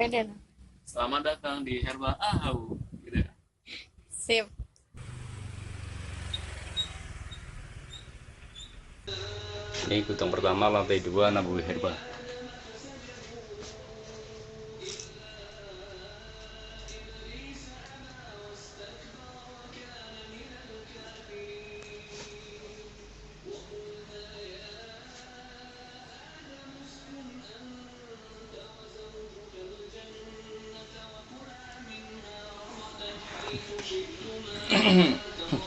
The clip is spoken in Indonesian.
Pede. Selamat datang di Herba Ahau. Gitu ya. Sip. Ini gudang pertama lantai 2 Nabawi Herba.